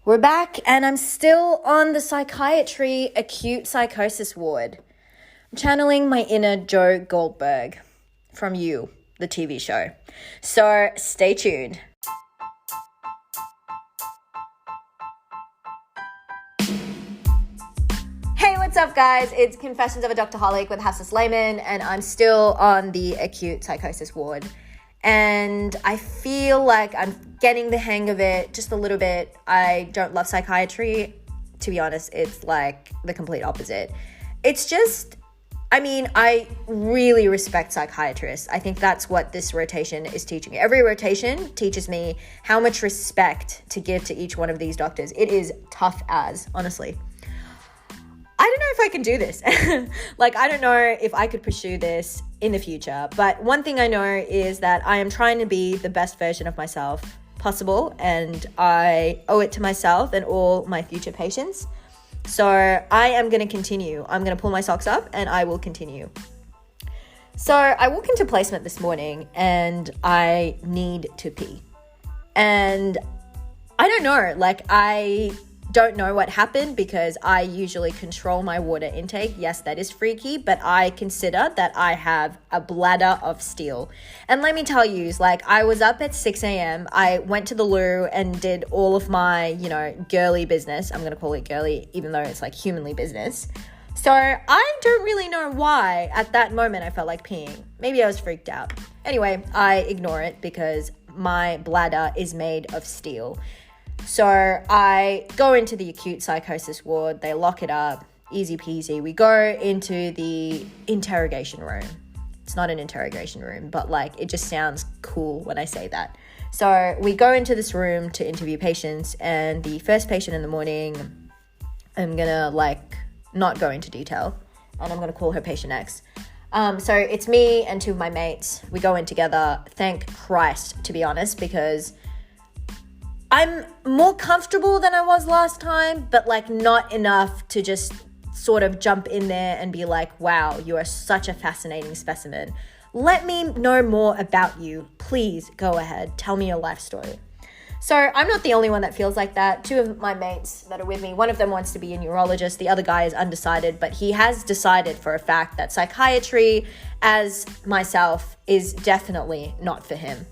We're back, and I'm still on the psychiatry acute psychosis ward. I'm channeling my inner Joe Goldberg from You, the TV show. So stay tuned. Hey, what's up, guys? It's Confessions of a Doctorholic with Hafsa Slayman, and I'm still on the acute psychosis ward. And I feel like I'm getting the hang of it just a little bit. I don't love psychiatry. To be honest, it's like the complete opposite. It's just, I really respect psychiatrists. I think that's what this rotation is teaching me. Every rotation teaches me how much respect to give to each one of these doctors. It is tough as, honestly. I don't know if I can do this. I don't know if I could pursue this in the future. But one thing I know is that I am trying to be the best version of myself possible. And I owe it to myself and all my future patients. So I am going to continue. I'm going to pull my socks up and I will continue. So I walk into placement this morning and I need to pee. And I don't know, I don't know what happened because I usually control my water intake. Yes, that is freaky, but I consider that I have a bladder of steel. And let me tell you, I was up at 6 a.m. I went to the loo and did all of my, girly business. I'm going to call it girly, even though it's humanly business. So I don't really know why at that moment I felt like peeing. Maybe I was freaked out. Anyway, I ignore it because my bladder is made of steel. So I go into the acute psychosis ward, they lock it up, easy peasy. We go into the interrogation room. It's not an interrogation room, but it just sounds cool when I say that. So we go into this room to interview patients, and the first patient in the morning, I'm gonna not go into detail, and I'm gonna call her patient X. So it's me and two of my mates. We go in together, thank Christ, to be honest, because I'm more comfortable than I was last time, but not enough to just sort of jump in there and be like, wow, you are such a fascinating specimen. Let me know more about you. Please go ahead. Tell me your life story. So I'm not the only one that feels like that. Two of my mates that are with me, one of them wants to be a neurologist. The other guy is undecided, but he has decided for a fact that psychiatry, as myself, is definitely not for him.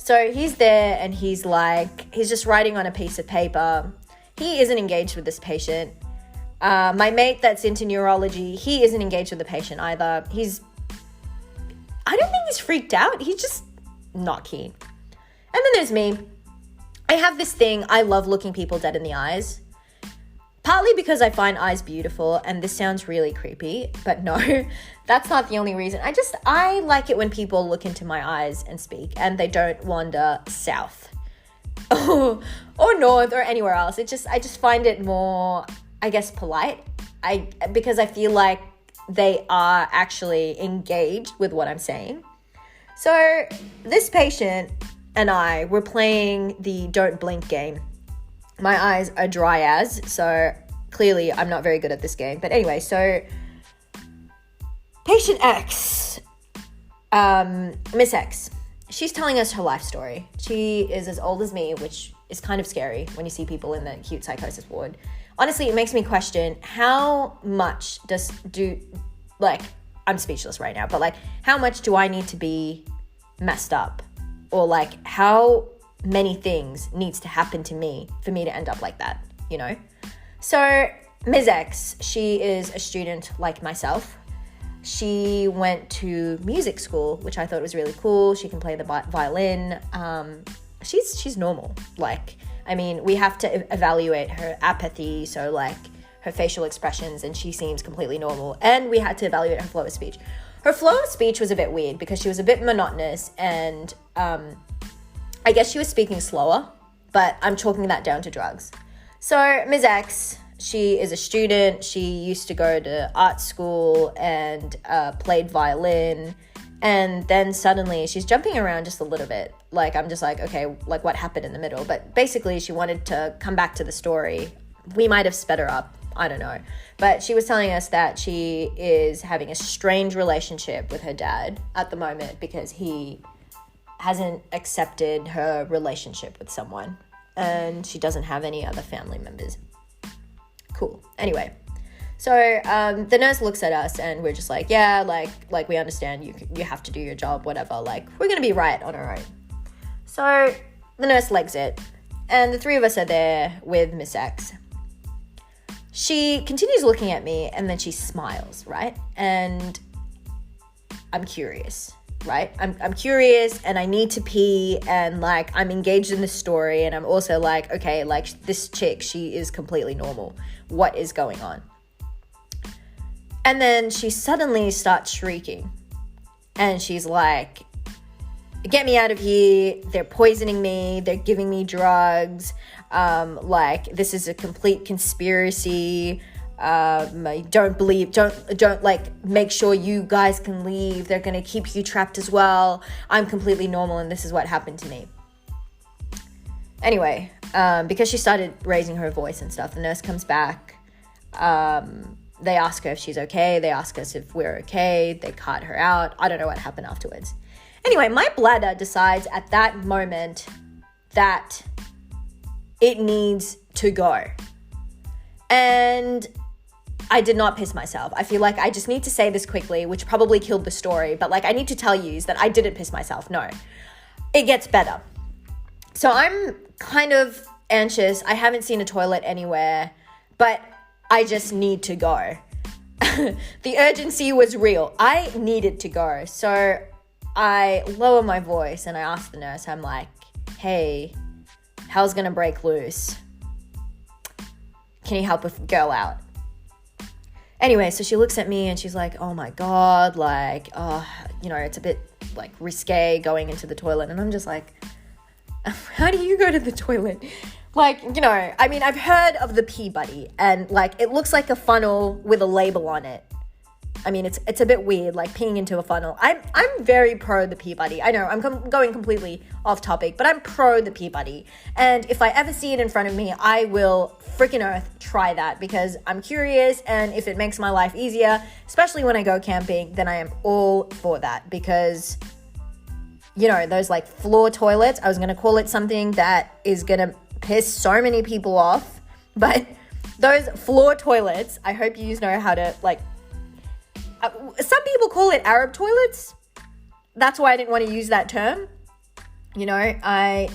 So he's there and he's just writing on a piece of paper. He isn't engaged with this patient. My mate that's into neurology, he isn't engaged with the patient either. I don't think he's freaked out. He's just not keen. And then there's me. I have this thing. I love looking people dead in the eyes. Partly because I find eyes beautiful, and this sounds really creepy, but no, that's not the only reason. I like it when people look into my eyes and speak, and they don't wander south or north or anywhere else. I just find it more, polite. Because I feel like they are actually engaged with what I'm saying. So this patient and I were playing the don't blink game. My eyes are dry as, so clearly I'm not very good at this game. But anyway, so patient X, Miss X, she's telling us her life story. She is as old as me, which is kind of scary when you see people in the acute psychosis ward. Honestly, it makes me question how much I'm speechless right now, but how much do I need to be messed up? Or how many things needs to happen to me for me to end up like that, So Ms. X, she is a student like myself. She went to music school, which I thought was really cool. She can play the violin. She's normal. We have to evaluate her apathy, so her facial expressions, and she seems completely normal. And we had to evaluate her flow of speech. Her flow of speech was a bit weird because she was a bit monotonous, and I guess she was speaking slower, but I'm chalking that down to drugs. So Ms. X, she is a student. She used to go to art school and played violin. And then suddenly she's jumping around just a little bit. I'm just okay, what happened in the middle? But basically she wanted to come back to the story. We might have sped her up. I don't know. But she was telling us that she is having a strange relationship with her dad at the moment because he hasn't accepted her relationship with someone. and she doesn't have any other family members. Cool. Anyway, so the nurse looks at us and we're just like, yeah, like we understand you have to do your job, whatever. Like, we're going to be right on our own. So the nurse legs it, and the three of us are there with Miss X. She continues looking at me, and then she smiles, right? And I'm curious, right? I'm curious, and I need to pee, and like I'm engaged in the story, and I'm also like, okay, like this chick, she is completely normal. What is going on? And then she suddenly starts shrieking, and she's like, get me out of here. They're poisoning me. They're giving me drugs. Like, this is a complete conspiracy. Don't like, make sure you guys can leave. They're going to keep you trapped as well. I'm completely normal, and this is what happened to me. Anyway, because she started raising her voice and stuff, the nurse comes back. They ask her if she's okay. They ask us if we're okay. They cart her out. I don't know what happened afterwards. Anyway, my bladder decides at that moment that it needs to go. And I did not piss myself. I feel like I just need to say this quickly, which probably killed the story, but like I need to tell you is that I didn't piss myself. No, it gets better. So I'm kind of anxious. I haven't seen a toilet anywhere, but I just need to go. The urgency was real. I needed to go. So I lower my voice and I ask the nurse, I'm like, hey, hell's gonna break loose. Can you help a girl out? Anyway, so she looks at me and she's like, oh my God, like, it's a bit like risque going into the toilet. And I'm just like, how do you go to the toilet? Like, I mean, I've heard of the pee buddy, and like, it looks like a funnel with a label on it. I mean, it's a bit weird, like peeing into a funnel. I'm very pro the pee buddy. I know I'm going completely off topic, but I'm pro the pee buddy. And if I ever see it in front of me, I will freaking earth try that because I'm curious. And if it makes my life easier, especially when I go camping, then I am all for that because, those like floor toilets, I was going to call it something that is going to piss so many people off, but those floor toilets, I hope you know how to like, some people call it Arab toilets. That's why I didn't want to use that term. I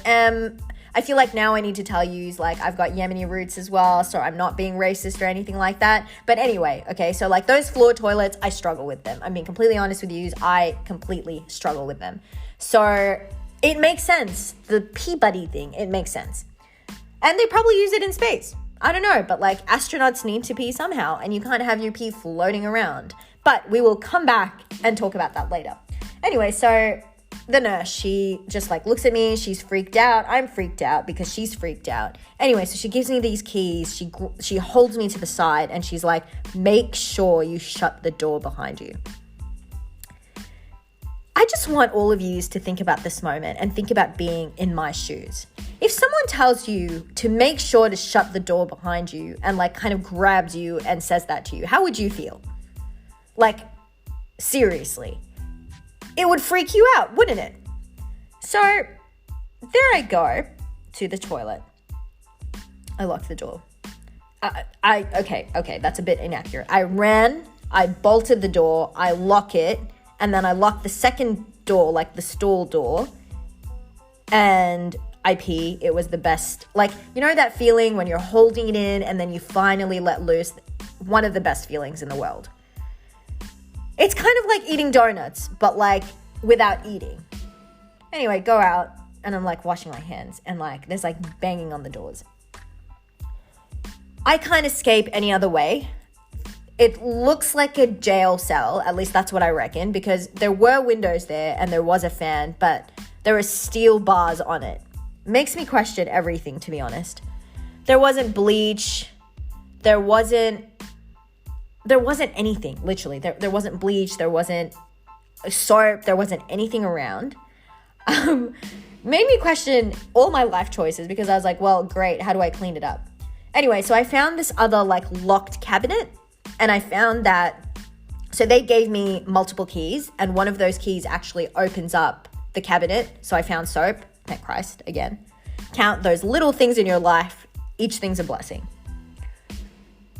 feel like now I need to tell you, like, I've got Yemeni roots as well, so I'm not being racist or anything like that. But anyway, okay, so like those floor toilets, I struggle with them. I'm being completely honest with you, I completely struggle with them. So it makes sense. The pee buddy thing, it makes sense. And they probably use it in space. I don't know, but like astronauts need to pee somehow, and you can't have your pee floating around. But we will come back and talk about that later. Anyway, so the nurse, she just like looks at me. She's freaked out. I'm freaked out because she's freaked out. Anyway, so she gives me these keys. She holds me to the side and she's like, make sure you shut the door behind you. I just want all of you to think about this moment and think about being in my shoes. If someone tells you to make sure to shut the door behind you and like kind of grabs you and says that to you, how would you feel? Like, seriously, it would freak you out, wouldn't it? So there I go to the toilet. I locked the door. Okay, that's a bit inaccurate. I ran, I bolted the door, I lock it, and then I lock the second door, like the stall door, and I pee. It was the best. Like, that feeling when you're holding it in and then you finally let loose? One of the best feelings in the world. It's kind of like eating donuts, but like without eating. Anyway, go out and I'm like washing my hands and like there's like banging on the doors. I can't escape any other way. It looks like a jail cell, at least that's what I reckon, because there were windows there and there was a fan, but there were steel bars on it. Makes me question everything, to be honest. There wasn't bleach. There wasn't anything, literally. There wasn't bleach. There wasn't soap. There wasn't anything around. Made me question all my life choices because I was like, well, great. How do I clean it up? Anyway, so I found this other like locked cabinet and I found that, so they gave me multiple keys and one of those keys actually opens up the cabinet. So I found soap. Thank Christ again. count those little things in your life, each thing's a blessing.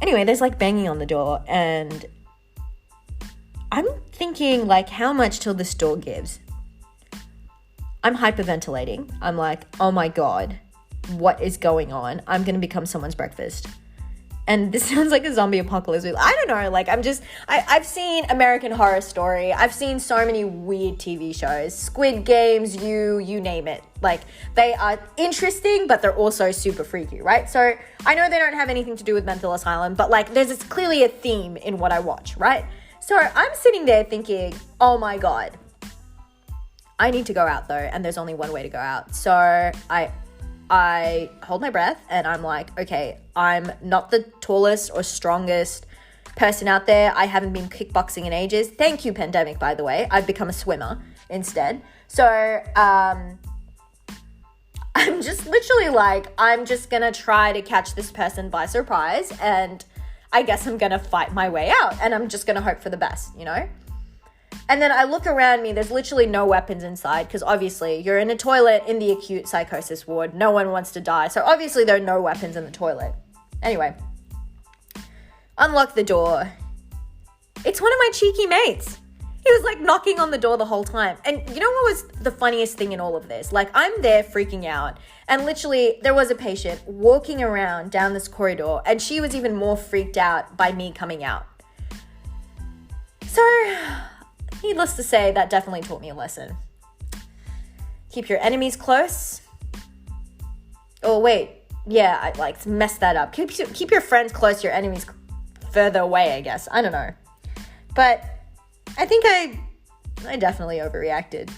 Anyway, there's like banging on the door, and I'm thinking like, how much till this door gives? I'm hyperventilating. I'm like, oh my God, what is going on? I'm going to become someone's breakfast. And this sounds like a zombie apocalypse. I don't know. Like, I've seen American Horror Story. I've seen so many weird TV shows, Squid Games, you name it. Like, they are interesting, but they're also super freaky, right? So I know they don't have anything to do with mental asylum, but like, there's clearly a theme in what I watch, right? So I'm sitting there thinking, oh my God, I need to go out though. And there's only one way to go out. So I hold my breath and I'm like, okay, I'm not the tallest or strongest person out there. I haven't been kickboxing in ages. Thank you, pandemic, by the way. I've become a swimmer instead. So I'm just literally like, I'm just going to try to catch this person by surprise. And I guess I'm going to fight my way out. And I'm just going to hope for the best, you know? And then I look around me, there's literally no weapons inside because obviously you're in a toilet in the acute psychosis ward. No one wants to die. So obviously there are no weapons in the toilet. Anyway, unlock the door. It's one of my cheeky mates. He was like knocking on the door the whole time. And you know what was the funniest thing in all of this? Like, I'm there freaking out. And literally there was a patient walking around down this corridor and she was even more freaked out by me coming out. So needless to say, that definitely taught me a lesson. Keep your enemies close. Oh, wait. Yeah, I like messed that up. Keep your friends close, your enemies further away, I guess. I don't know. But I think I definitely overreacted.